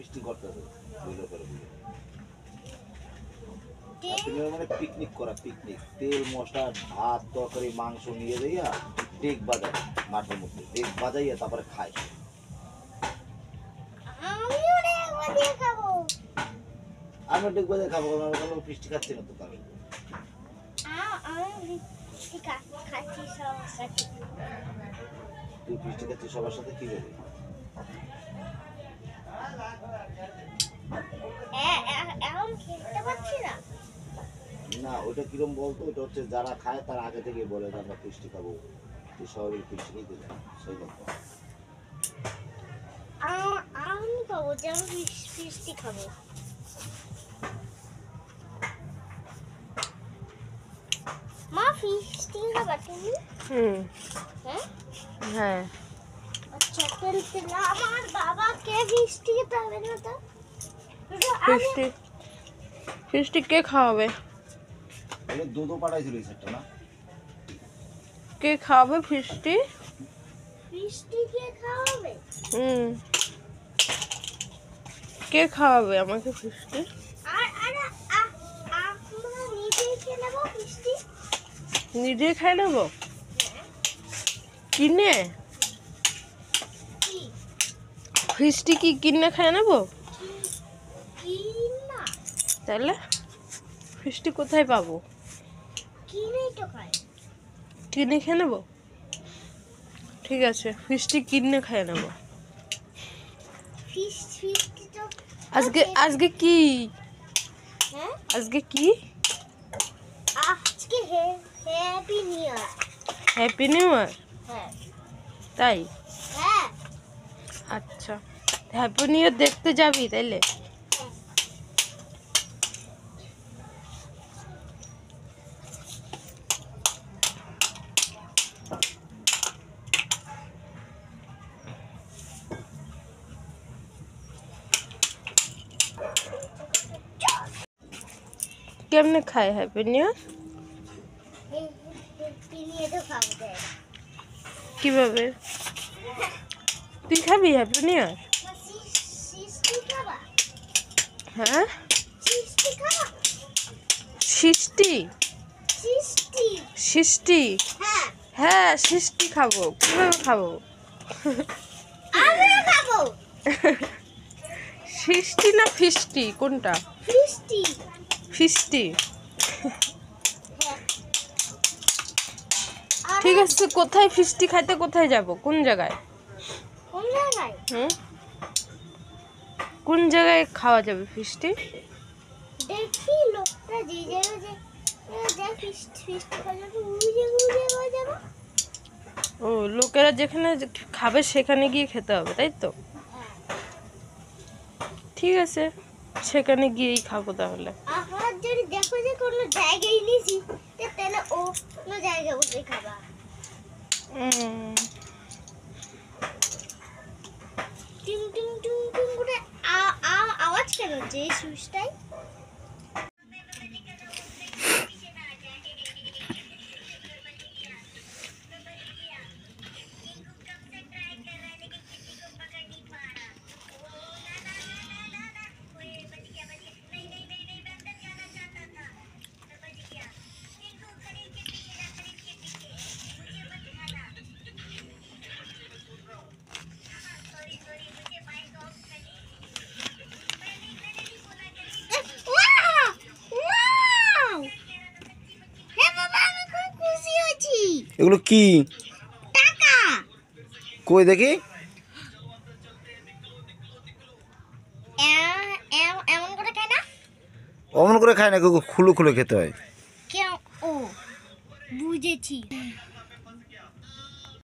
ফিস্টি করতেছে বুঝলো করে বুঝলো মানে পিকনিক করা পিকনিক তেল মশলা ভাত তরকারি মাংস নিয়ে যাইয়া ডেক বাজায় মাঠের মধ্যে ডেক বাজাইয়া তারপরে খায় আমি ডেক বাজায় খাবো কারণ ফিস্টি খাচ্ছি না তো কারণ তুই ফিস্টি খাচ্ছিস সবার সাথে কি করবি না ওইটা কিরম বলতো ওটা হচ্ছে যারা খায় তার আগে থেকে বলে যে আমরা ফিস্টি খাবো তুই সবাই ফিস্টি খেতে যাই সেই কথা আমি খাবো যে আমি ফিস্টি খাবো মা ফিস্টি খাবা তুমি হ্যাঁ হ্যাঁ আচ্ছা কিন্তু আমার বাবা কে ফিস্টি খেতে হবে না তো ফিস্টি কে খাওয়াবে তাহলে দুধও পাঠাইছিল এই সেটটা না কে খাওয়াবে ফিস্টি কে খাওয়াবে কে খাওয়াবে আমাকে ফিস্টি আমরা নিজেই খেয়ে নেবো ফিস্টি নিজে খাই নেবো কিনে ফিস্টি কি কিনে খাই নেবো না তাহলে ফিস্টি কোথায় পাবো কিনেই তো খাই কিনে খেয়ে নেবো ঠিক আছে ফিস্টি কিনে খেয়ে নেবো ফিস্টি তো আজকে কি হ্যাঁ আজকে কি আজকে happy new year happy new year হ্যাঁ তাই হ্যাঁ আচ্ছা হ্যাপি নিউ ইয়ার দেখতে যাবি তাইলে কেমনে খায় হ্যাপি নিউ ইয়ার নিয়ে তো খাবে কিভাবে তুই খাবি হ্যাপি নিউ ইয়ার ফিস্টি খাবা হ্যাঁ ফিস্টি খাবা সৃষ্টি ফিস্টি সৃষ্টি হ্যাঁ হ্যাঁ সৃষ্টি খাবো কিভাবে খাবো আমি খাবো সৃষ্টি না ফিস্টি কোনটা ফিস্টি ফিস্টি ঠিক আছে কোথায় ফিস্টি খাইতে কোথায় যাব কোন জায়গায় কোন জায়গায় কোন জায়গায় খাওয়া যাবে ফিস্টি দেখি লোকটা যে জায়গায় যে ফিস্টি খাওয়া যাবে ওই জায়গায় যাব ও লোকেরা যেখানে খাবে সেখানে গিয়ে খেতে হবে তাই তো ঠিক আছে সেখানে গিয়েই খাবো তাহলে আমার যদি দেখো যে কোনো জায়গায় নিয়েছি তাহলে ও কোনো জায়গায় বসে খাবা টিং টিং টিং টিং করে আওয়াজ কেন হচ্ছে এই সুইচটাই এগুলো কি টাকা কই দেখি এমন করে খায় না অমন করে খায় না খুলে খুলে খেতে হয় কেউ ও বুঝেছি